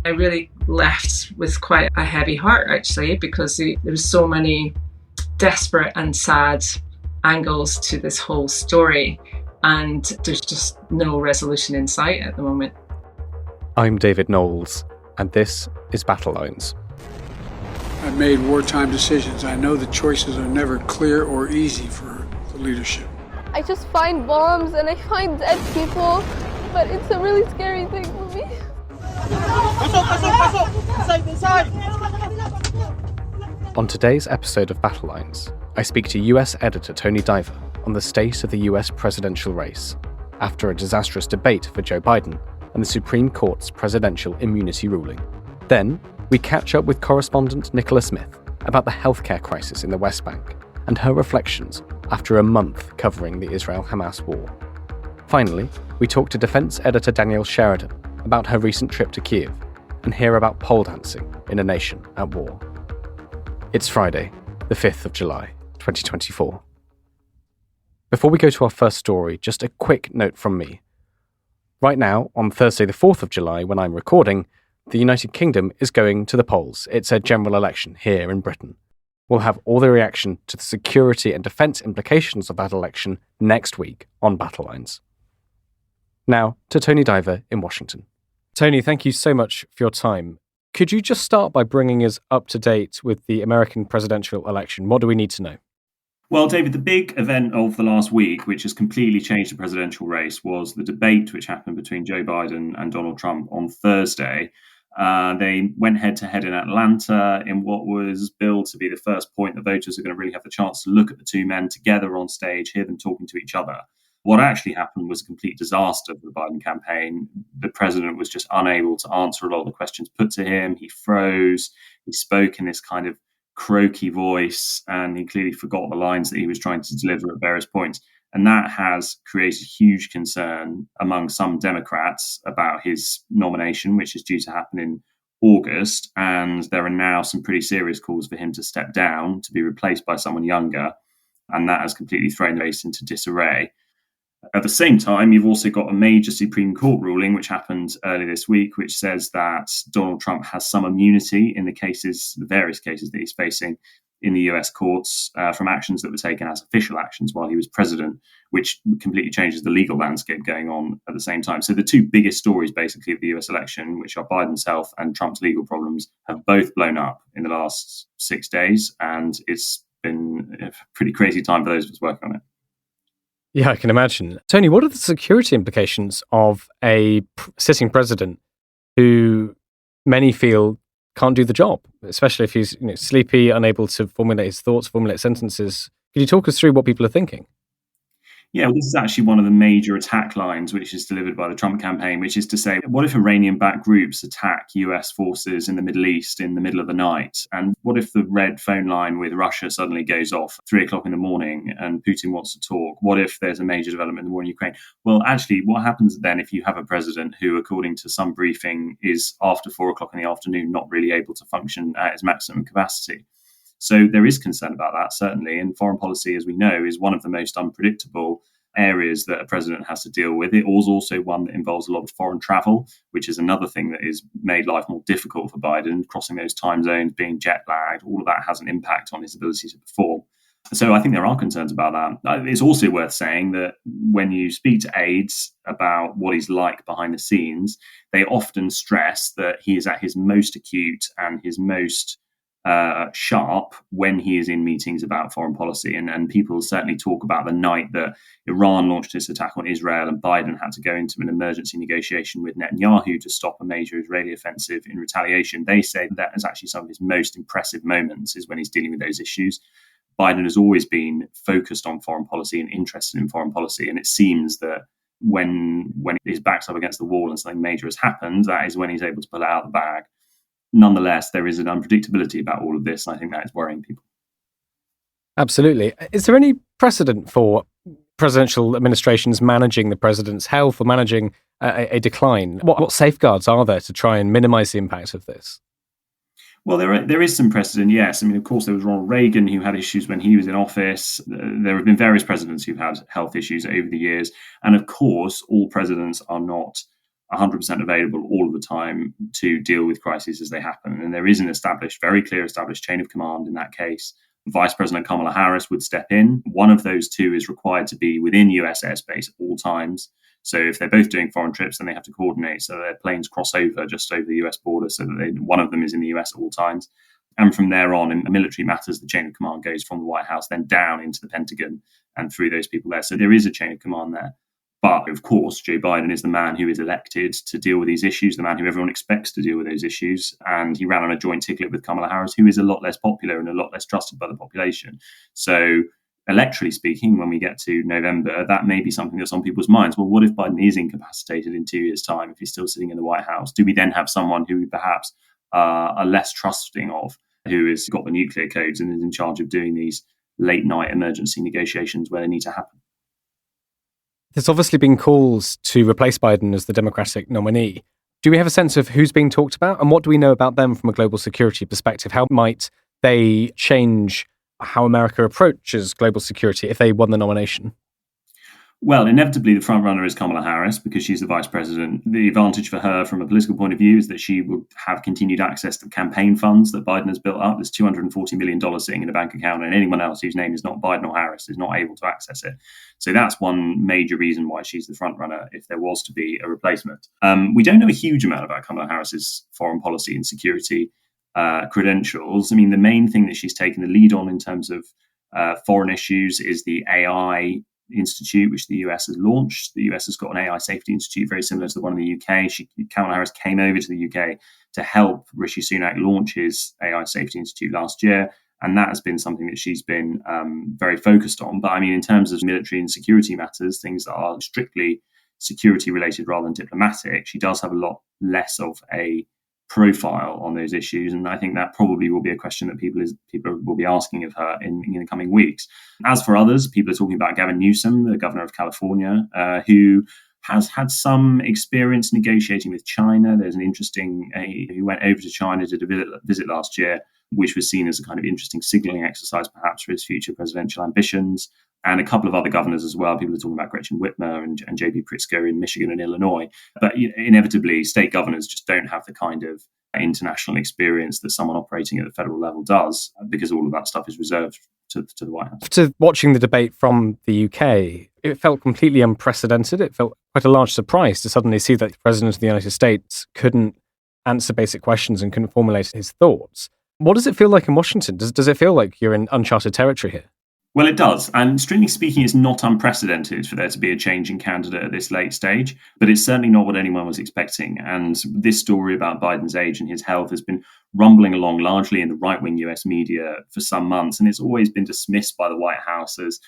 I really left with quite a heavy heart, actually, because there was so many desperate and sad angles to this whole story, and there's just no resolution in sight at the moment. I'm David Knowles, and this is Battle Lines. I've made wartime decisions. I know the choices are never clear or easy for the leadership. I just find bombs and I find dead people, but it's a really scary thing for me. On today's episode of Battle Lines, I speak to US editor Tony Diver on the state of the US presidential race after a disastrous debate for Joe Biden and the Supreme Court's presidential immunity ruling. Then, we catch up with correspondent Nicola Smith about the healthcare crisis in the West Bank and her reflections after a month covering the Israel Hamas war. Finally, we talk to Defense Editor Danielle Sheridan about her recent trip to Kiev and hear about pole dancing in a nation at war. It's Friday, the 5th of July, 2024. Before we go to our first story, just a quick note from me. Right now, on Thursday the 4th of July, when I'm recording, the United Kingdom is going to the polls. It's a general election here in Britain. We'll have all the reaction to the security and defence implications of that election next week on Battle Lines. Now to Tony Diver in Washington. Tony, thank you so much for your time. Could you just start by bringing us up to date with the American presidential election? What do we need to know? Well, David, the big event of the last week, which has completely changed the presidential race, was the debate which happened between Joe Biden and Donald Trump on Thursday. They went head-to-head in Atlanta in what was billed to be the first point that voters are going to really have the chance to look at the two men together on stage, hear them talking to each other. What actually happened was a complete disaster for the Biden campaign. The president was just unable to answer a lot of the questions put to him. He froze. He spoke in this kind of croaky voice, and he clearly forgot the lines that he was trying to deliver at various points. And that has created huge concern among some Democrats about his nomination, which is due to happen in August. And there are now some pretty serious calls for him to step down, to be replaced by someone younger. And that has completely thrown the race into disarray. At the same time, you've also got a major Supreme Court ruling, which happened earlier this week, which says that Donald Trump has some immunity in the various cases that he's facing in the US courts from actions that were taken as official actions while he was president, which completely changes the legal landscape going on at the same time. So the two biggest stories, basically, of the US election, which are Biden's health and Trump's legal problems, have both blown up in the last 6 days. And it's been a pretty crazy time for those of us working on it. Yeah, I can imagine. Tony, what are the security implications of a sitting president who many feel can't do the job, especially if he's sleepy, unable to formulate his thoughts, formulate sentences? Could you talk us through what people are thinking? Yeah, well, this is actually one of the major attack lines which is delivered by the Trump campaign, which is to say, what if Iranian-backed groups attack US forces in the Middle East in the middle of the night? And what if the red phone line with Russia suddenly goes off at 3 o'clock in the morning and Putin wants to talk? What if there's a major development in the war in Ukraine? Well, actually, what happens then if you have a president who, according to some briefing, is after 4 o'clock in the afternoon not really able to function at his maximum capacity? So there is concern about that, certainly. And foreign policy, as we know, is one of the most unpredictable areas that a president has to deal with. It is also one that involves a lot of foreign travel, which is another thing that has made life more difficult for Biden. Crossing those time zones, being jet lagged, all of that has an impact on his ability to perform. So I think there are concerns about that. It's also worth saying that when you speak to aides about what he's like behind the scenes, they often stress that he is at his most acute and his most sharp when he is in meetings about foreign policy. And people certainly talk about the night that Iran launched its attack on Israel and Biden had to go into an emergency negotiation with Netanyahu to stop a major Israeli offensive in retaliation. They say that is actually some of his most impressive moments is when he's dealing with those issues. Biden has always been focused on foreign policy and interested in foreign policy. And it seems that when his back's up against the wall and something major has happened, that is when he's able to pull it out of the bag. Nonetheless, there is an unpredictability about all of this, and I think that is worrying people. Absolutely. Is there any precedent for presidential administrations managing the president's health or managing a decline? What safeguards are there to try and minimize the impact of this? Well, there is some precedent, yes. I mean, of course, there was Ronald Reagan who had issues when he was in office. There have been various presidents who've had health issues over the years. And of course, all presidents are not 100% available all of the time to deal with crises as they happen. And there is an very clear established chain of command in that case. Vice President Kamala Harris would step in. One of those two is required to be within US airspace at all times. So if they're both doing foreign trips, then they have to coordinate so their planes cross over just over the US border so that one of them is in the US at all times. And from there on, in military matters, the chain of command goes from the White House, then down into the Pentagon and through those people there. So there is a chain of command there. But of course, Joe Biden is the man who is elected to deal with these issues, the man who everyone expects to deal with those issues. And he ran on a joint ticket with Kamala Harris, who is a lot less popular and a lot less trusted by the population. So electorally speaking, when we get to November, that may be something that's on people's minds. Well, what if Biden is incapacitated in 2 years' time, if he's still sitting in the White House? Do we then have someone who we perhaps are less trusting of, who has got the nuclear codes and is in charge of doing these late night emergency negotiations where they need to happen? There's obviously been calls to replace Biden as the Democratic nominee. Do we have a sense of who's being talked about, and what do we know about them from a global security perspective? How might they change how America approaches global security if they won the nomination? Well, inevitably, the front runner is Kamala Harris because she's the vice president. The advantage for her from a political point of view is that she will have continued access to campaign funds that Biden has built up. There's $240 million sitting in a bank account, and anyone else whose name is not Biden or Harris is not able to access it. So that's one major reason why she's the front runner if there was to be a replacement. We don't know a huge amount about Kamala Harris's foreign policy and security credentials. I mean, the main thing that she's taken the lead on in terms of foreign issues is the AI Institute, which the US has launched. The US has got an AI Safety Institute very similar to the one in the UK. Kamala Harris came over to the UK to help Rishi Sunak launch his AI Safety Institute last year. And that has been something that she's been very focused on. But I mean, in terms of military and security matters, things that are strictly security related rather than diplomatic, she does have a lot less of a profile on those issues. And I think that probably will be a question that people will be asking of her in the coming weeks. As for others, people are talking about Gavin Newsom, the governor of California, who has had some experience negotiating with China. There's an interesting, he went over to China to visit last year, which was seen as a kind of interesting signaling exercise, perhaps, for his future presidential ambitions. And a couple of other governors as well. People are talking about Gretchen Whitmer and J.B. Pritzker in Michigan and Illinois. But inevitably, state governors just don't have the kind of international experience that someone operating at the federal level does, because all of that stuff is reserved to the White House. After watching the debate from the UK, it felt completely unprecedented. It felt quite a large surprise to suddenly see that the President of the United States couldn't answer basic questions and couldn't formulate his thoughts. What does it feel like in Washington? Does it feel like you're in uncharted territory here? Well, it does. And strictly speaking, it's not unprecedented for there to be a change in candidate at this late stage, but it's certainly not what anyone was expecting. And this story about Biden's age and his health has been rumbling along largely in the right-wing US media for some months. And it's always been dismissed by the White House as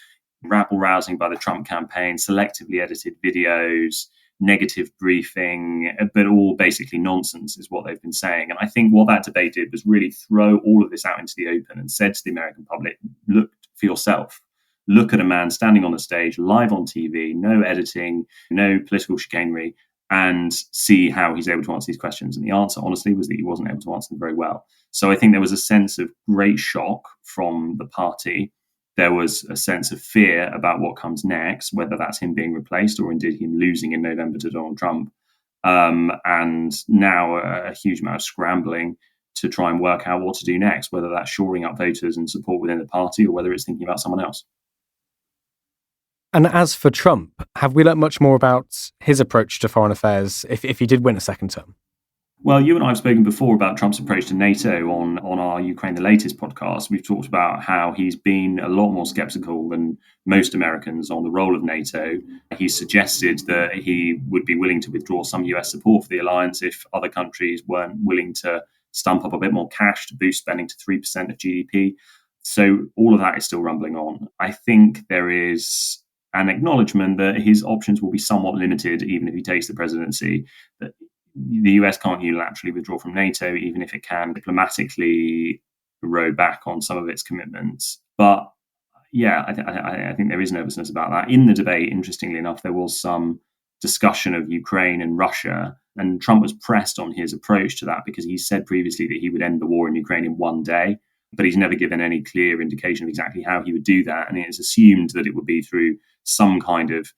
rabble-rousing by the Trump campaign, selectively edited videos, negative briefing, but all basically nonsense is what they've been saying. And I think what that debate did was really throw all of this out into the open and said to the American public, look for yourself. Look at a man standing on the stage, live on TV, no editing, no political chicanery, and see how he's able to answer these questions. And the answer, honestly, was that he wasn't able to answer them very well. So I think there was a sense of great shock from the party. There was a sense of fear about what comes next, whether that's him being replaced or indeed him losing in November to Donald Trump. And now a huge amount of scrambling to try and work out what to do next, whether that's shoring up voters and support within the party or whether it's thinking about someone else. And as for Trump, have we learnt much more about his approach to foreign affairs if he did win a second term? Well, you and I have spoken before about Trump's approach to NATO on our Ukraine the Latest podcast. We've talked about how he's been a lot more skeptical than most Americans on the role of NATO. He suggested that he would be willing to withdraw some US support for the alliance if other countries weren't willing to stump up a bit more cash to boost spending to 3% of GDP. So all of that is still rumbling on. I think there is an acknowledgement that his options will be somewhat limited, even if he takes the presidency, that the US can't unilaterally withdraw from NATO, even if it can diplomatically row back on some of its commitments. But yeah, I think there is nervousness about that. In the debate, interestingly enough, there was some discussion of Ukraine and Russia, and Trump was pressed on his approach to that because he said previously that he would end the war in Ukraine in one day, but he's never given any clear indication of exactly how he would do that. And it is assumed that it would be through some kind of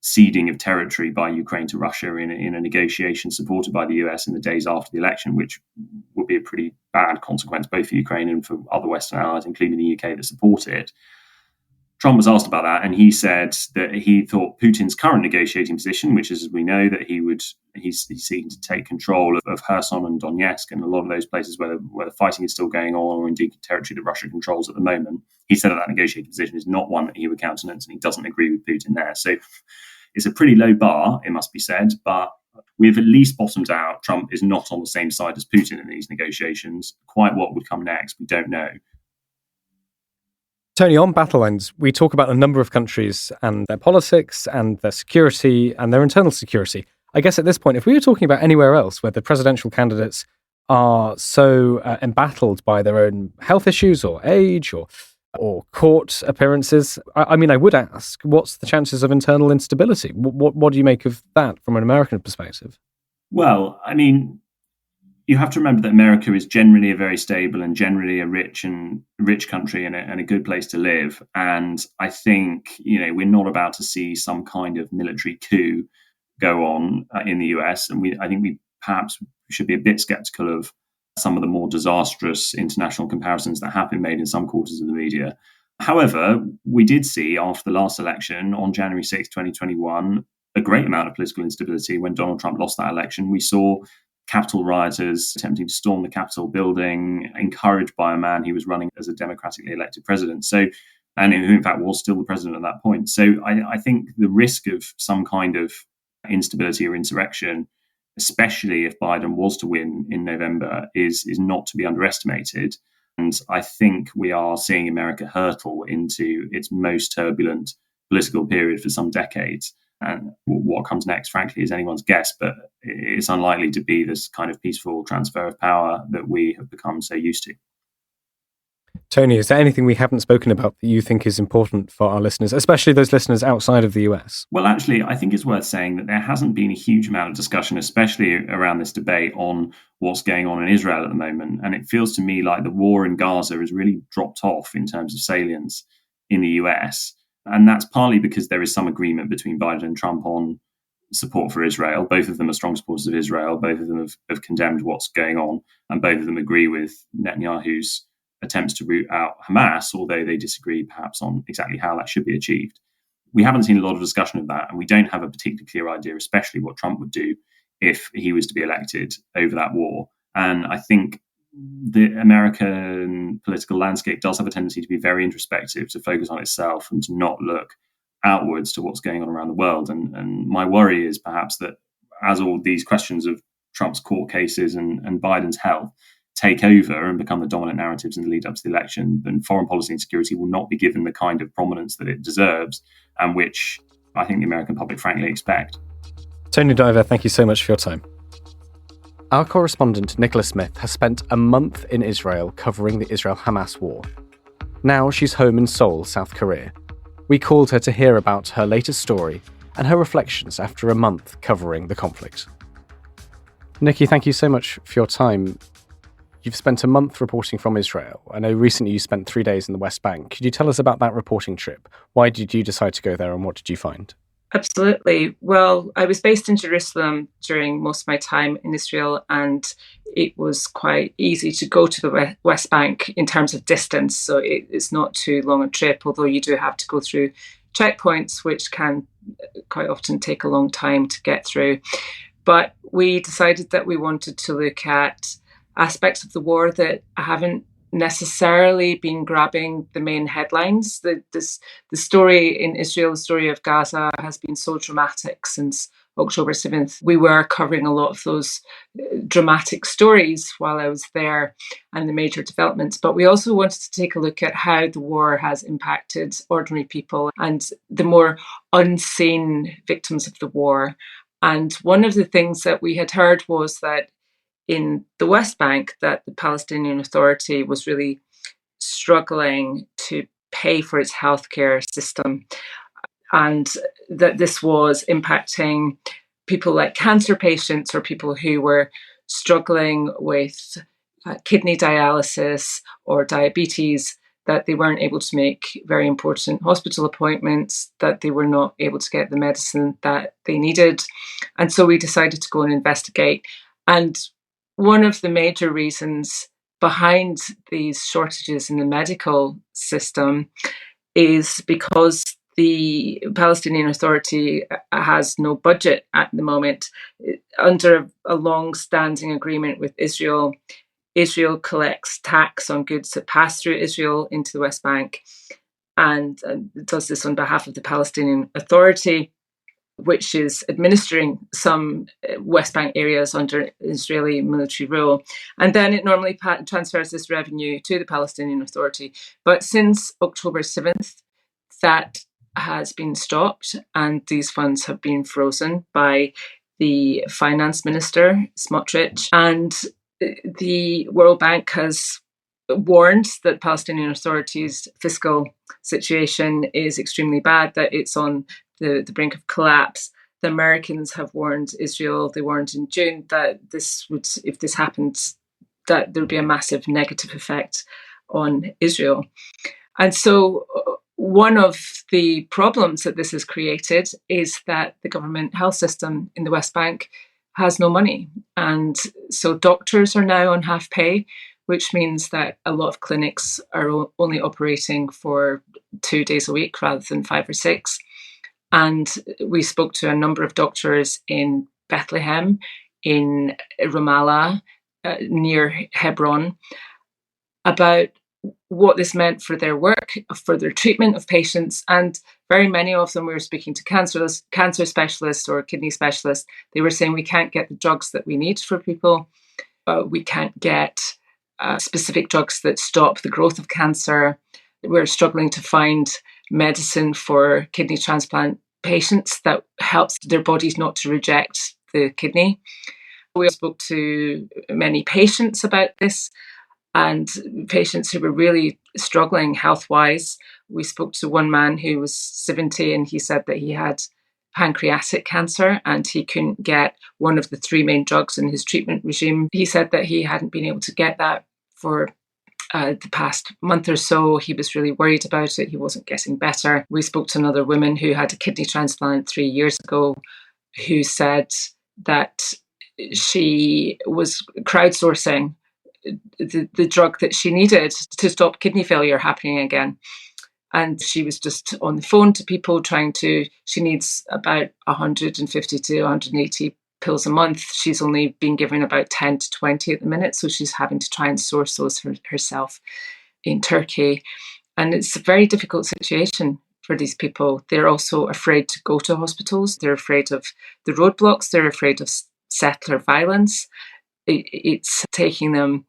ceding of territory by Ukraine to Russia in a negotiation supported by the US in the days after the election, which would be a pretty bad consequence both for Ukraine and for other Western allies, including the UK, that support it. Trump was asked about that, and he said that he thought Putin's current negotiating position, which is, as we know, that he's seeking to take control of Kherson and Donetsk and a lot of those places where the fighting is still going on, or indeed territory that Russia controls at the moment. He said that negotiating position is not one that he would countenance, and he doesn't agree with Putin there. So it's a pretty low bar, it must be said, but we've at least bottomed out. Trump is not on the same side as Putin in these negotiations. Quite what would come next, we don't know. Tony, on battle lines, we talk about a number of countries and their politics and their security and their internal security. I guess at this point, if we were talking about anywhere else where the presidential candidates are so embattled by their own health issues or age or court appearances, I mean, I would ask, what's the chances of internal instability? What do you make of that from an American perspective? Well, I mean, you have to remember that America is generally a very stable and generally a rich country and a good place to live. And I think, we're not about to see some kind of military coup go on in the US. And I think we perhaps should be a bit skeptical of some of the more disastrous international comparisons that have been made in some quarters of the media. However, we did see after the last election on January 6th, 2021, a great amount of political instability when Donald Trump lost that election. We saw Capitol rioters attempting to storm the Capitol building, encouraged by a man who was running as a democratically elected president. And who in fact was still the president at that point. So I think the risk of some kind of instability or insurrection, especially if Biden was to win in November, is not to be underestimated. And I think we are seeing America hurtle into its most turbulent political period for some decades. And what comes next, frankly, is anyone's guess, but it's unlikely to be this kind of peaceful transfer of power that we have become so used to. Tony, is there anything we haven't spoken about that you think is important for our listeners, especially those listeners outside of the US? Well, actually, I think it's worth saying that there hasn't been a huge amount of discussion, especially around this debate on what's going on in Israel at the moment. And it feels to me like the war in Gaza has really dropped off in terms of salience in the US. And that's partly because there is some agreement between Biden and Trump on support for Israel. Both of them are strong supporters of Israel. Both of them have condemned what's going on. And both of them agree with Netanyahu's attempts to root out Hamas, although they disagree perhaps on exactly how that should be achieved. We haven't seen a lot of discussion of that. And we don't have a particularly clear idea, especially what Trump would do if he was to be elected over that war. And I think the American political landscape does have a tendency to be very introspective, to focus on itself and to not look outwards to what's going on around the world. And my worry is perhaps that as all these questions of Trump's court cases and Biden's health take over and become the dominant narratives in the lead up to the election, then foreign policy and security will not be given the kind of prominence that it deserves and which I think the American public frankly expect. Tony Diver, thank you so much for your time. Our correspondent, Nicola Smith, has spent a month in Israel covering the Israel-Hamas war. Now she's home in Seoul, South Korea. We called her to hear about her latest story and her reflections after a month covering the conflict. Nikki, thank you so much for your time. You've spent a month reporting from Israel. I know recently you spent 3 days in the West Bank. Could you tell us about that reporting trip? Why did you decide to go there and what did you find? Absolutely. Well, I was based in Jerusalem during most of my time in Israel, and it was quite easy to go to the West Bank in terms of distance. So it's not too long a trip, although you do have to go through checkpoints, which can quite often take a long time to get through. But we decided that we wanted to look at aspects of the war that haven't necessarily been grabbing the main headlines. The story in Israel, the story of Gaza, has been so dramatic since October 7th. We were covering a lot of those dramatic stories while I was there and the major developments. But we also wanted to take a look at how the war has impacted ordinary people and the more unseen victims of the war. And one of the things that we had heard was that in the West Bank, that the Palestinian Authority was really struggling to pay for its healthcare system, and that this was impacting people like cancer patients or people who were struggling with kidney dialysis or diabetes, that they weren't able to make very important hospital appointments, that they were not able to get the medicine that they needed. And so we decided to go and investigate. And one of the major reasons behind these shortages in the medical system is because the Palestinian Authority has no budget at the moment. Under a long-standing agreement with Israel, Israel collects tax on goods that pass through Israel into the West Bank and does this on behalf of the Palestinian Authority, which is administering some West Bank areas under Israeli military rule. And then it normally transfers this revenue to the Palestinian Authority. But since October 7th, that has been stopped and these funds have been frozen by the finance minister, Smotrich. And the World Bank has warned that Palestinian Authority's fiscal situation is extremely bad, that it's on the brink of collapse. The Americans have warned Israel, they warned in June that if this happened, that there would be a massive negative effect on Israel. And so one of the problems that this has created is that the government health system in the West Bank has no money. And so doctors are now on half pay, which means that a lot of clinics are only operating for 2 days a week rather than 5 or 6. And we spoke to a number of doctors in Bethlehem, in Ramallah, near Hebron, about what this meant for their work, for their treatment of patients. And very many of them, we were speaking to cancer specialists or kidney specialists. They were saying we can't get the drugs that we need for people. We can't get specific drugs that stop the growth of cancer. We're struggling to find medicine for kidney transplant patients that helps their bodies not to reject the kidney. We spoke to many patients about this, and patients who were really struggling health-wise. We spoke to one man who was 70 and he said that he had pancreatic cancer and he couldn't get one of the 3 main drugs in his treatment regime. He said that he hadn't been able to get that for the past month or so. He was really worried about it. He wasn't getting better. We spoke to another woman who had a kidney transplant 3 years ago, who said that she was crowdsourcing the drug that she needed to stop kidney failure happening again. And she was just on the phone to people she needs about 150 to 180 pills a month. She's only been given about 10 to 20 at the minute. So she's having to try and source those herself in Turkey. And it's a very difficult situation for these people. They're also afraid to go to hospitals. They're afraid of the roadblocks. They're afraid of settler violence. It's taking them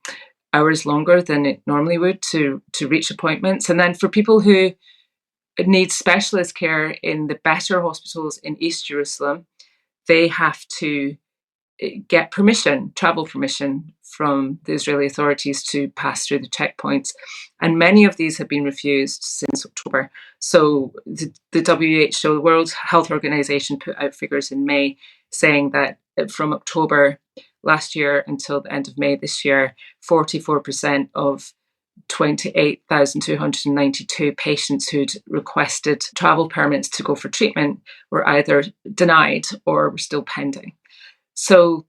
hours longer than it normally would to reach appointments. And then for people who need specialist care in the better hospitals in East Jerusalem, they have to get travel permission from the Israeli authorities to pass through the checkpoints. And many of these have been refused since October. So the WHO, the World Health Organization, put out figures in May saying that from October last year until the end of May this year, 44% of 28,292 patients who'd requested travel permits to go for treatment were either denied or were still pending. So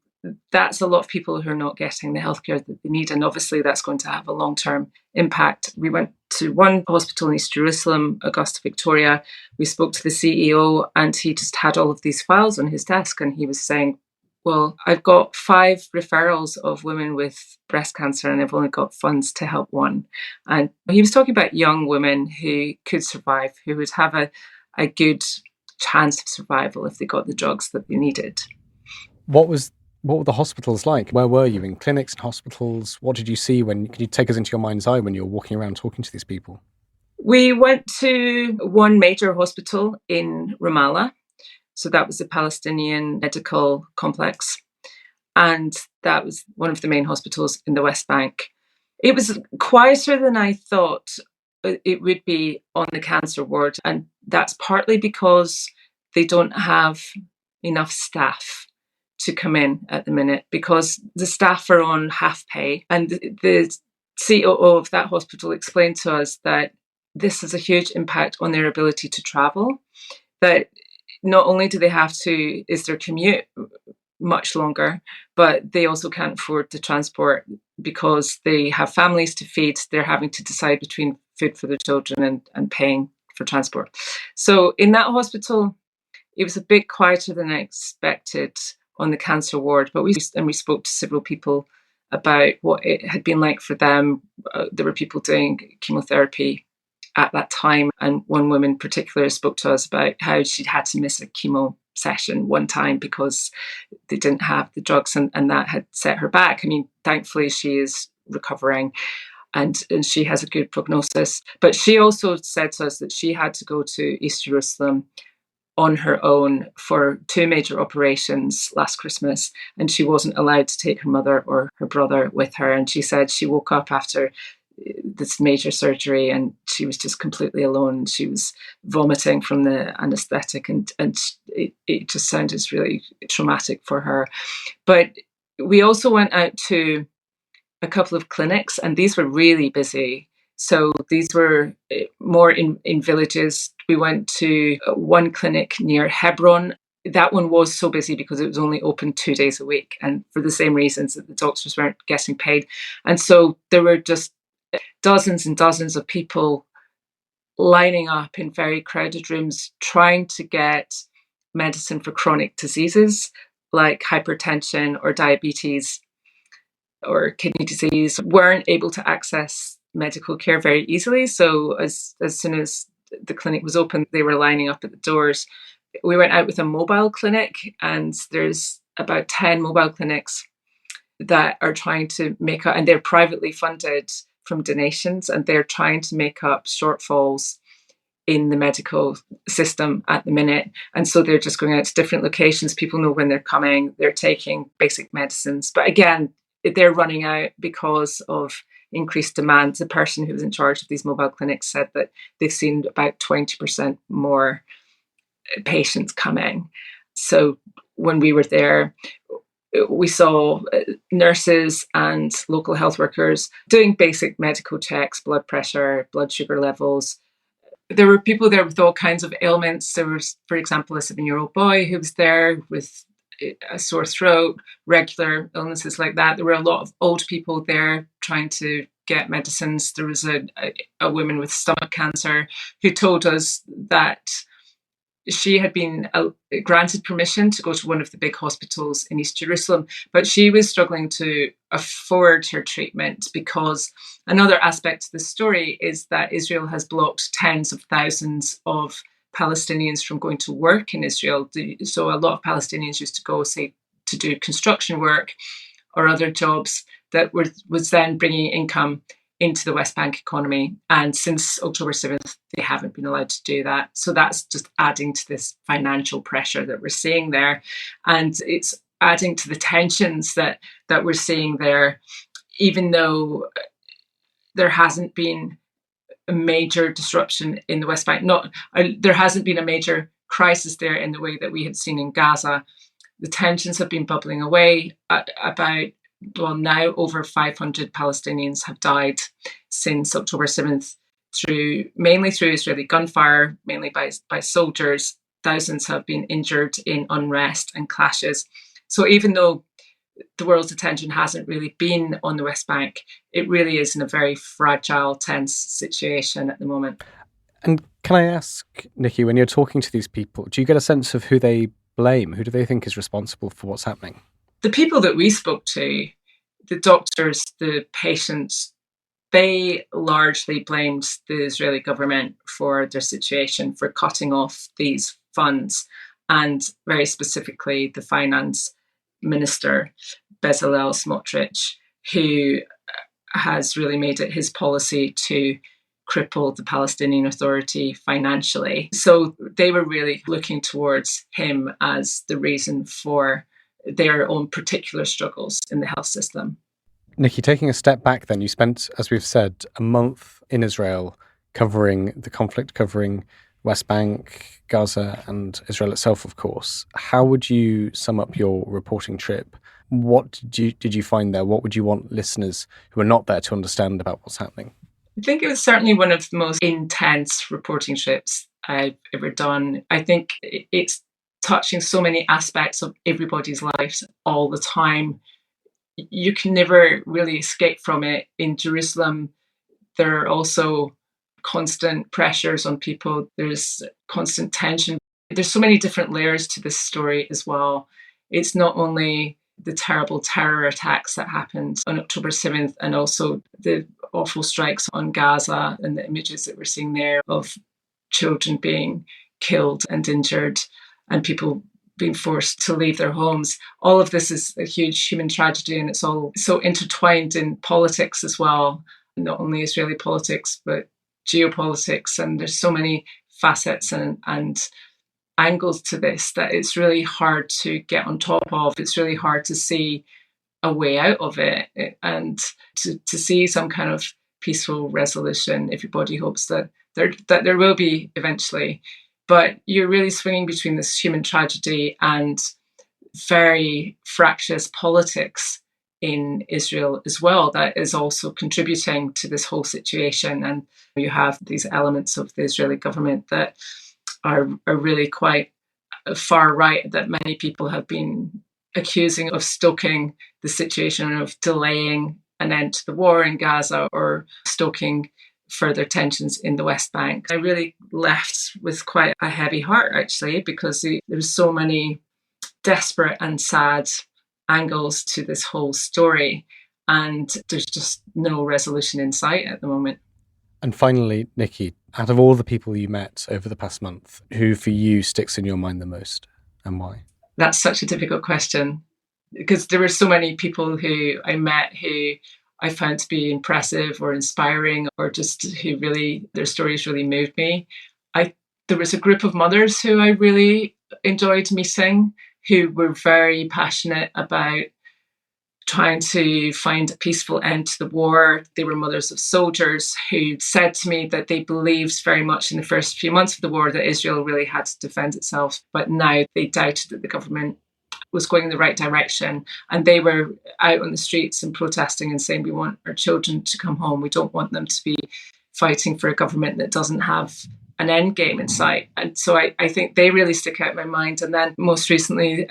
that's a lot of people who are not getting the healthcare that they need. And obviously that's going to have a long-term impact. We went to one hospital in East Jerusalem, Augusta Victoria. We spoke to the CEO and he just had all of these files on his desk. And he was saying, well, I've got 5 referrals of women with breast cancer and I've only got funds to help one. And he was talking about young women who could survive, who would have a good chance of survival if they got the drugs that they needed. What were the hospitals like? Where were you? In clinics and hospitals? What did you see could you take us into your mind's eye when you were walking around talking to these people? We went to one major hospital in Ramallah. So that was the Palestinian medical complex. And that was one of the main hospitals in the West Bank. It was quieter than I thought it would be on the cancer ward. And that's partly because they don't have enough staff to come in at the minute, because the staff are on half pay and the COO of that hospital explained to us that this has a huge impact on their ability to travel, that not only do they have to, is their commute much longer, but they also can't afford the transport because they have families to feed. They're having to decide between food for their children and paying for transport. So in that hospital, it was a bit quieter than I expected on the cancer ward, but we spoke to several people about what it had been like for them. There were people doing chemotherapy at that time, and one woman in particular spoke to us about how she'd had to miss a chemo session one time because they didn't have the drugs, and that had set her back. I mean, thankfully she is recovering and she has a good prognosis. But she also said to us that she had to go to East Jerusalem on her own for 2 major operations last Christmas, and she wasn't allowed to take her mother or her brother with her. And she said she woke up after this major surgery and she was just completely alone. She was vomiting from the anesthetic, and it just sounded really traumatic for her. But we also went out to a couple of clinics, and these were really busy. So these were more in villages. We went to one clinic near Hebron. That one was so busy because it was only open 2 days a week, and for the same reasons that the doctors weren't getting paid. And so there were just dozens and dozens of people lining up in very crowded rooms trying to get medicine for chronic diseases like hypertension or diabetes or kidney disease, weren't able to access medical care very easily. So as soon as the clinic was open, they were lining up at the doors. We went out with a mobile clinic, and there's about 10 mobile clinics that are trying to make up, and they're privately funded from donations, and they're trying to make up shortfalls in the medical system at the minute. And so they're just going out to different locations. People know when they're coming, they're taking basic medicines. But again, they're running out because of increased demand. The person who was in charge of these mobile clinics said that they've seen about 20% more patients coming. So when we were there, we saw nurses and local health workers doing basic medical checks, blood pressure, blood sugar levels. There were people there with all kinds of ailments. There was, for example, a 7-year-old boy who was there with a sore throat, regular illnesses like that. There were a lot of old people there trying to get medicines. There was a woman with stomach cancer who told us that she had been granted permission to go to one of the big hospitals in East Jerusalem, but she was struggling to afford her treatment because another aspect of the story is that Israel has blocked tens of thousands of Palestinians from going to work in Israel. So a lot of Palestinians used to go, say, to do construction work or other jobs that was then bringing income into the West Bank economy. And since October 7th, they haven't been allowed to do that. So that's just adding to this financial pressure that we're seeing there. And it's adding to the tensions that we're seeing there, even though there hasn't been a major disruption in the West Bank. There hasn't been a major crisis there in the way that we had seen in Gaza. The tensions have been bubbling away. Now over 500 Palestinians have died since October 7th, mainly through Israeli gunfire, mainly by soldiers. Thousands have been injured in unrest and clashes. So even though the world's attention hasn't really been on the West Bank, it really is in a very fragile, tense situation at the moment. And can I ask, Nikki, when you're talking to these people, do you get a sense of who they blame? Who do they think is responsible for what's happening? The people that we spoke to, the doctors, the patients, they largely blamed the Israeli government for their situation, for cutting off these funds, and very specifically the finance minister, Bezalel Smotrich, who has really made it his policy to cripple the Palestinian Authority financially. So they were really looking towards him as the reason for their own particular struggles in the health system. Nikki, taking a step back then, you spent, as we've said, a month in Israel covering the conflict, covering West Bank, Gaza, and Israel itself, of course. How would you sum up your reporting trip? What did you find there? What would you want listeners who are not there to understand about what's happening? I think it was certainly one of the most intense reporting trips I've ever done. I think it's touching so many aspects of everybody's lives all the time. You can never really escape from it. In Jerusalem, there are also constant pressures on people. There's constant tension. There's so many different layers to this story as well. It's not only the terrible terror attacks that happened on October 7th and also the awful strikes on Gaza and the images that we're seeing there of children being killed and injured and people being forced to leave their homes. All of this is a huge human tragedy, and it's all so intertwined in politics as well, not only Israeli politics, but geopolitics. And there's so many facets and angles to this that it's really hard to get on top of. It's really hard to see a way out of it and to see some kind of peaceful resolution. Everybody hopes that there will be eventually. But you're really swinging between this human tragedy and very fractious politics in Israel as well that is also contributing to this whole situation. And you have these elements of the Israeli government that are really quite far right, that many people have been accusing of stoking the situation, of delaying an end to the war in Gaza or stoking further tensions in the West Bank. I really left with quite a heavy heart, actually, because there were so many desperate and sad angles to this whole story, and there's just no resolution in sight at the moment. And finally, Nikki, out of all the people you met over the past month, who for you sticks in your mind the most and why? That's such a difficult question, because there were so many people who I met who I found to be impressive or inspiring, or just who really, their stories really moved me. There was a group of mothers who I really enjoyed meeting, who were very passionate about trying to find a peaceful end to the war. They were mothers of soldiers who said to me that they believed very much in the first few months of the war that Israel really had to defend itself, but now they doubted that the government was going in the right direction. And they were out on the streets and protesting and saying, we want our children to come home. We don't want them to be fighting for a government that doesn't have an end game in sight. And so I think they really stick out in my mind. And then most recently,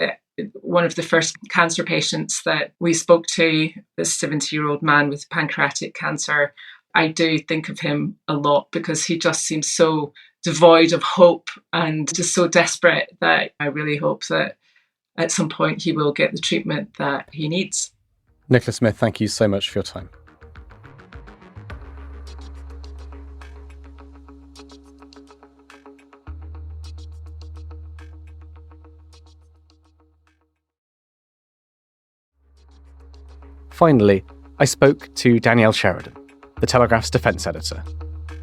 one of the first cancer patients that we spoke to, this 70-year-old man with pancreatic cancer, I do think of him a lot because he just seems so devoid of hope and just so desperate that I really hope that at some point he will get the treatment that he needs. Nicola Smith, thank you so much for your time. Finally, I spoke to Danielle Sheridan, the Telegraph's defense editor.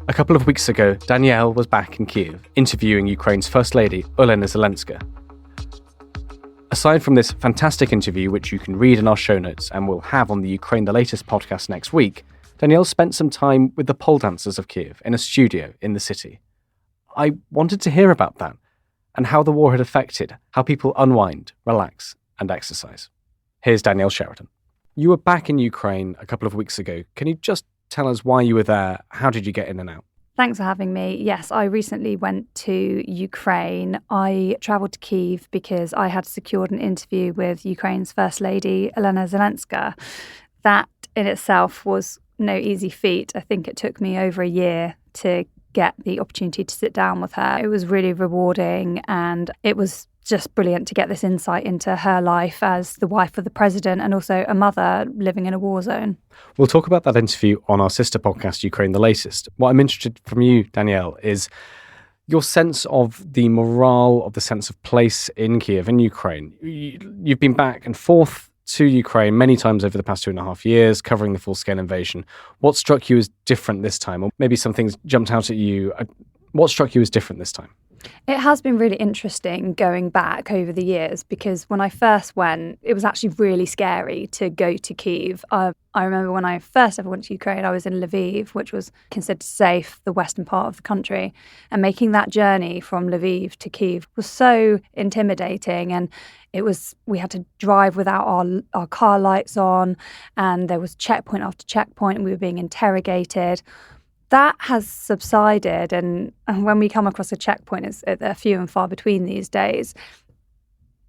A couple of weeks ago, Danielle was back in Kiev, interviewing Ukraine's First Lady, Olena Zelenska. Aside from this fantastic interview, which you can read in our show notes and we'll have on the Ukraine the Latest podcast next week, Danielle spent some time with the pole dancers of Kiev in a studio in the city. I wanted to hear about that and how the war had affected how people unwind, relax, and exercise. Here's Danielle Sheridan. You were back in Ukraine a couple of weeks ago. Can you just tell us why you were there? How did you get in and out? Thanks for having me. Yes, I recently went to Ukraine. I travelled to Kiev because I had secured an interview with Ukraine's First Lady, Olena Zelenska. That in itself was no easy feat. I think it took me over a year to get the opportunity to sit down with her. It was really rewarding, and it was just brilliant to get this insight into her life as the wife of the president and also a mother living in a war zone. We'll talk about that interview on our sister podcast, Ukraine the Latest. What I'm interested from you, Danielle, is your sense of the morale, of the sense of place in Kiev, in Ukraine. You've been back and forth to Ukraine many times over the past 2.5 years, covering the full-scale invasion. What struck you as different this time? Or maybe some things jumped out at you. What struck you as different this time? It has been really interesting going back over the years, because when I first went, it was actually really scary to go to Kiev. I remember when I first ever went to Ukraine, I was in Lviv, which was considered safe, the western part of the country. And making that journey from Lviv to Kiev was so intimidating. And we had to drive without our car lights on, and there was checkpoint after checkpoint, and we were being interrogated. That has subsided, and when we come across a checkpoint, they're few and far between these days.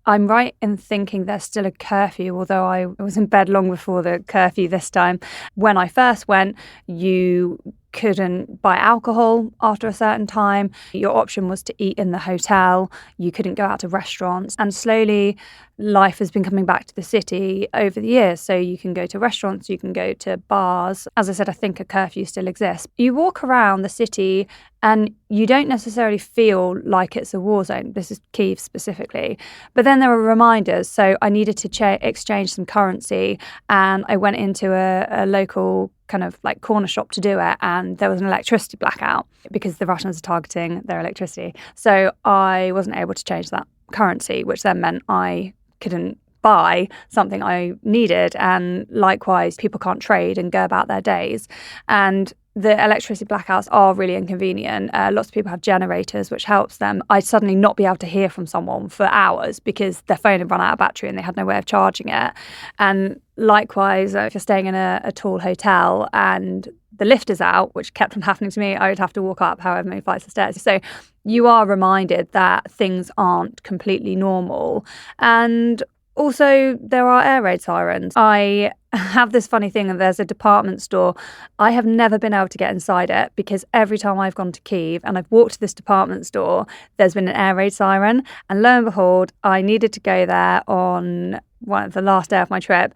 I'm right in thinking there's still a curfew, although I was in bed long before the curfew this time. When I first went, you couldn't buy alcohol after a certain time. Your option was to eat in the hotel. You couldn't go out to restaurants. And slowly, life has been coming back to the city over the years. So you can go to restaurants, you can go to bars. As I said, I think a curfew still exists. You walk around the city and you don't necessarily feel like it's a war zone. This is Kyiv specifically. But then there are reminders. So I needed to exchange some currency, and I went into a local kind of like corner shop to do it, and there was an electricity blackout because the Russians are targeting their electricity. So I wasn't able to change that currency, which then meant I couldn't buy something I needed, and likewise people can't trade and go about their days. And the electricity blackouts are really inconvenient. Lots of people have generators, which helps them. I'd suddenly not be able to hear from someone for hours because their phone had run out of battery and they had no way of charging it. And likewise, if you're staying in a tall hotel and the lift is out, which kept on happening to me, I would have to walk up however many flights of stairs. So you are reminded that things aren't completely normal. And also, there are air raid sirens. I have this funny thing, and there's a department store. I have never been able to get inside it because every time I've gone to Kyiv and I've walked to this department store, there's been an air raid siren. And lo and behold, I needed to go there on the last day of my trip.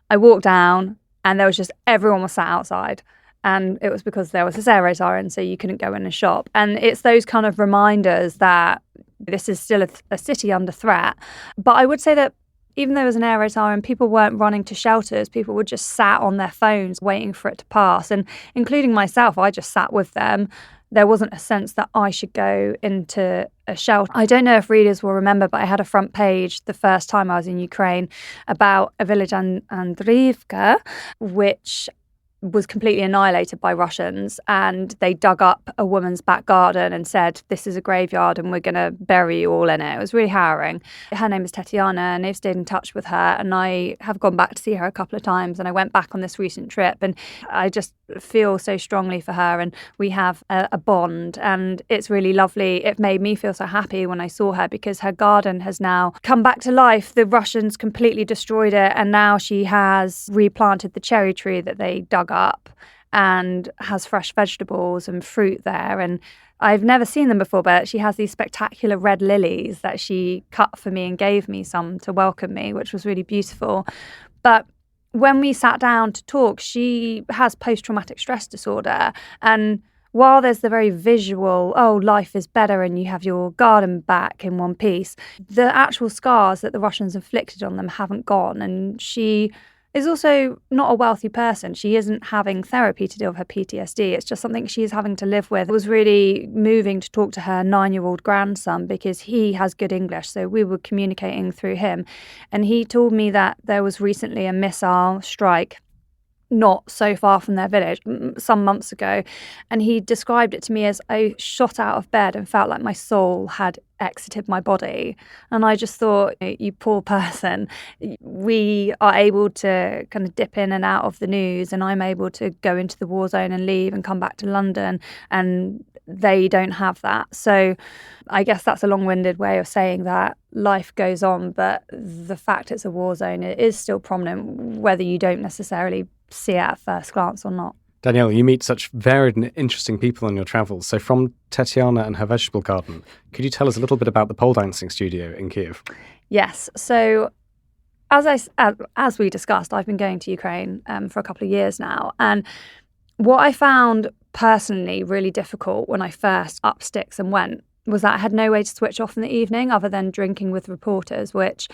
I walked down and there was just everyone was sat outside. And it was because there was this air raid siren, so you couldn't go in and shop. And it's those kind of reminders that this is still a city under threat. But I would say that even though it was an air raid siren, people weren't running to shelters. People were just sat on their phones waiting for it to pass. And including myself, I just sat with them. There wasn't a sense that I should go into a shelter. I don't know if readers will remember, but I had a front page the first time I was in Ukraine about a village, Andriivka, which was completely annihilated by Russians, and they dug up a woman's back garden and said, this is a graveyard and we're going to bury you all in it. It was really harrowing. Her name is Tatiana, and I've stayed in touch with her, and I have gone back to see her a couple of times, and I went back on this recent trip, and I just feel so strongly for her, and we have a bond, and it's really lovely. It made me feel so happy when I saw her because her garden has now come back to life. The Russians completely destroyed it, and now she has replanted the cherry tree that they dug up and has fresh vegetables and fruit there. And I've never seen them before, but she has these spectacular red lilies that she cut for me and gave me some to welcome me, which was really beautiful. But when we sat down to talk, she has post-traumatic stress disorder. And while there's the very visual, oh, life is better and you have your garden back in one piece, the actual scars that the Russians inflicted on them haven't gone. And she is also not a wealthy person. She isn't having therapy to deal with her PTSD. It's just something she's having to live with. It was really moving to talk to her 9-year-old grandson because he has good English, so we were communicating through him. And he told me that there was recently a missile strike not so far from their village, some months ago. And he described it to me as I shot out of bed and felt like my soul had exited my body. And I just thought, you poor person, we are able to kind of dip in and out of the news, and I'm able to go into the war zone and leave and come back to London, and they don't have that. So I guess that's a long-winded way of saying that life goes on, but the fact it's a war zone, it is still prominent, whether you don't necessarily see it at first glance or not. Danielle, you meet such varied and interesting people on your travels. So from Tatiana and her vegetable garden, could you tell us a little bit about the pole dancing studio in Kiev? Yes. So as we discussed, I've been going to Ukraine for a couple of years now. And what I found personally really difficult when I first upped sticks and went was that I had no way to switch off in the evening other than drinking with reporters, which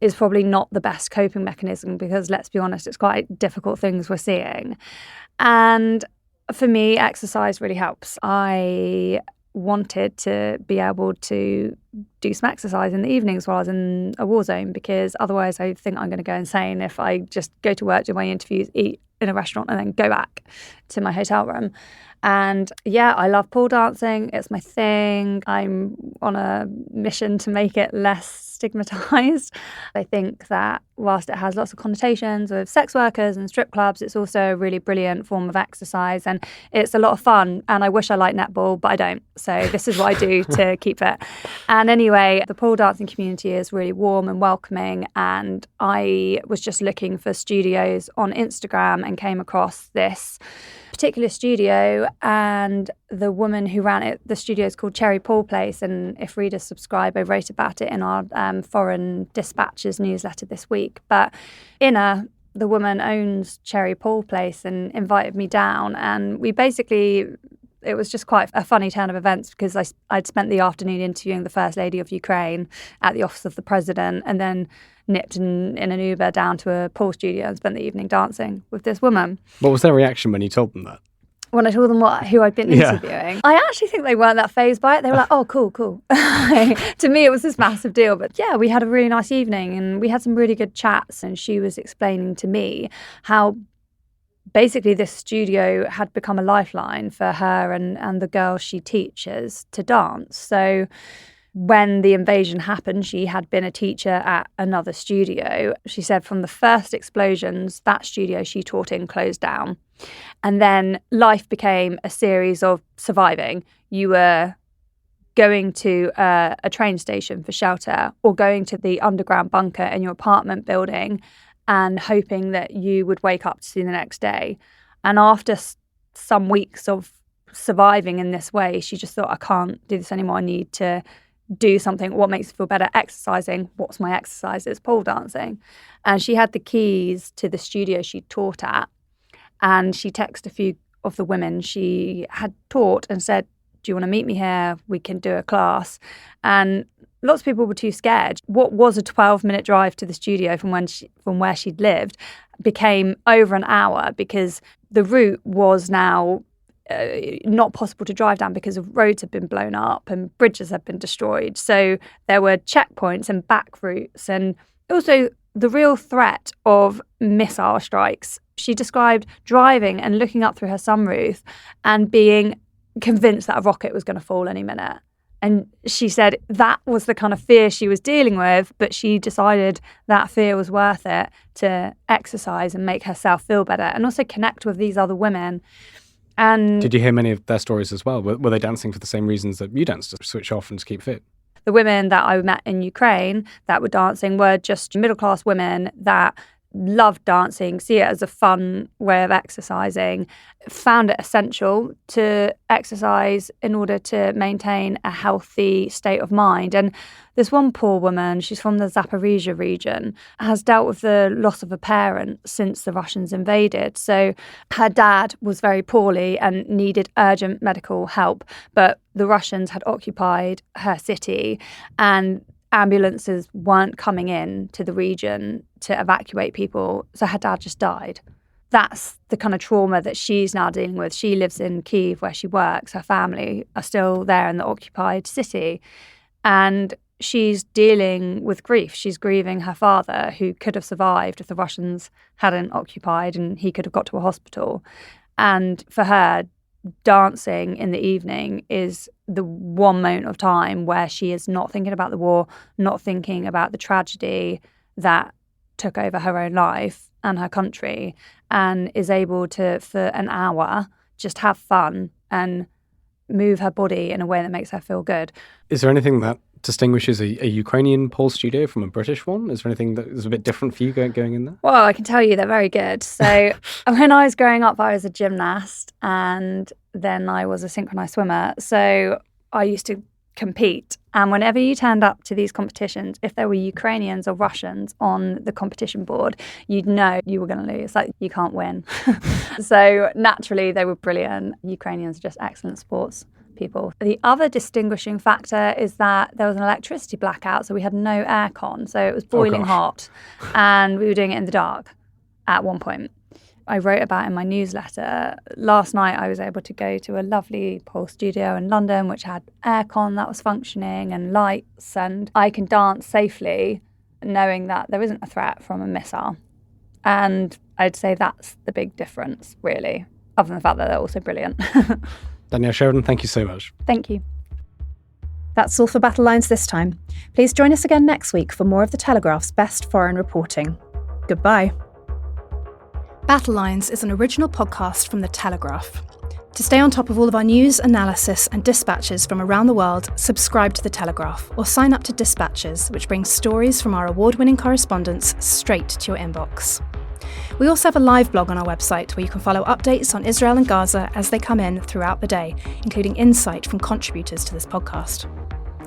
is probably not the best coping mechanism because, let's be honest, it's quite difficult things we're seeing. And for me, exercise really helps. I wanted to be able to do some exercise in the evenings while I was in a war zone, because otherwise I think I'm going to go insane if I just go to work, do my interviews, eat in a restaurant and then go back to my hotel room. And yeah, I love pole dancing. It's my thing. I'm on a mission to make it less stigmatized. I think that whilst it has lots of connotations with sex workers and strip clubs, it's also a really brilliant form of exercise and it's a lot of fun. And I wish I liked netball, but I don't. So this is what I do to keep fit. And anyway, the pole dancing community is really warm and welcoming. And I was just looking for studios on Instagram and came across this particular studio, and the woman who ran it, the studio is called Cherry Pole Place, and if readers subscribe, I wrote about it in our Foreign Dispatches newsletter this week. But Inna, the woman, owns Cherry Pole Place and invited me down, and we basically, it was just quite a funny turn of events because I'd spent the afternoon interviewing the First Lady of Ukraine at the office of the President, and then nipped in an Uber down to a pole studio and spent the evening dancing with this woman. What was their reaction when you told them that? When I told them who I'd been interviewing, I actually think they weren't that fazed by it. They were like, oh, cool. To me, it was this massive deal. But yeah, we had a really nice evening and we had some really good chats. And she was explaining to me how basically this studio had become a lifeline for her and the girls she teaches to dance. So when the invasion happened, she had been a teacher at another studio. She said from the first explosions, that studio she taught in closed down. And then life became a series of surviving. You were going to a train station for shelter or going to the underground bunker in your apartment building and hoping that you would wake up to see the next day. And after some weeks of surviving in this way, she just thought, I can't do this anymore. I need to do something. What makes me feel better? Exercising. What's my exercise? It's pole dancing. And she had the keys to the studio she taught at. And she texted a few of the women she had taught and said, do you want to meet me here? We can do a class. And lots of people were too scared. What was a 12-minute drive to the studio from where she'd lived became over an hour because the route was now not possible to drive down because of roads had been blown up and bridges had been destroyed. So there were checkpoints and back routes and also the real threat of missile strikes. She described driving and looking up through her sunroof and being convinced that a rocket was going to fall any minute. And she said that was the kind of fear she was dealing with, but she decided that fear was worth it to exercise and make herself feel better and also connect with these other women. And did you hear many of their stories as well? Were they dancing for the same reasons that you danced, to switch off and to keep fit? The women that I met in Ukraine that were dancing were just middle-class women that loved dancing, see it as a fun way of exercising, found it essential to exercise in order to maintain a healthy state of mind. And this one poor woman, she's from the Zaporizhia region, has dealt with the loss of a parent since the Russians invaded. So her dad was very poorly and needed urgent medical help, but the Russians had occupied her city and ambulances weren't coming in to the region to evacuate people. So her dad just died. That's the kind of trauma that she's now dealing with. She lives in Kiev where she works. Her family are still there in the occupied city. And she's dealing with grief. She's grieving her father, who could have survived if the Russians hadn't occupied and he could have got to a hospital. And for her, dancing in the evening is the one moment of time where she is not thinking about the war, not thinking about the tragedy that took over her own life and her country, and is able to, for an hour, just have fun and move her body in a way that makes her feel good. Is there anything that distinguishes a Ukrainian pole studio from a British one? Is there anything that is a bit different for you going in there? Well, I can tell you they're very good. So when I was growing up, I was a gymnast and then I was a synchronized swimmer. So I used to compete. And whenever you turned up to these competitions, if there were Ukrainians or Russians on the competition board, you'd know you were going to lose. Like, you can't win. So naturally, they were brilliant. Ukrainians are just excellent sports people. The other distinguishing factor is that there was an electricity blackout, so we had no aircon. So it was boiling hot and we were doing it in the dark at one point. I wrote about in my newsletter. Last night I was able to go to a lovely pole studio in London which had aircon that was functioning and lights, and I can dance safely knowing that there isn't a threat from a missile. And I'd say that's the big difference, really, other than the fact that they're also brilliant. Danielle Sheridan, thank you so much. Thank you. That's all for Battle Lines this time. Please join us again next week for more of the Telegraph's best foreign reporting. Goodbye. Battle Lines is an original podcast from The Telegraph. To stay on top of all of our news, analysis and dispatches from around the world, subscribe to The Telegraph or sign up to Dispatches, which brings stories from our award-winning correspondents straight to your inbox. We also have a live blog on our website where you can follow updates on Israel and Gaza as they come in throughout the day, including insight from contributors to this podcast.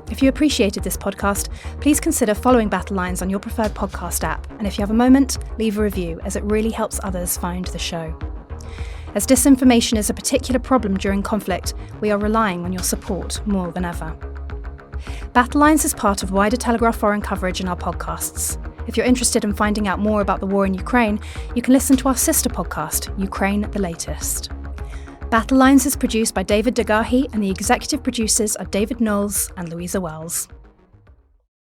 If you appreciated this podcast, please consider following Battle Lines on your preferred podcast app, and if you have a moment, leave a review as it really helps others find the show. As disinformation is a particular problem during conflict, we are relying on your support more than ever. Battle Lines is part of wider Telegraph foreign coverage in our podcasts. If you're interested in finding out more about the war in Ukraine, you can listen to our sister podcast, Ukraine the Latest. Battle Lines is produced by David Degahi, and the executive producers are David Knowles and Louisa Wells.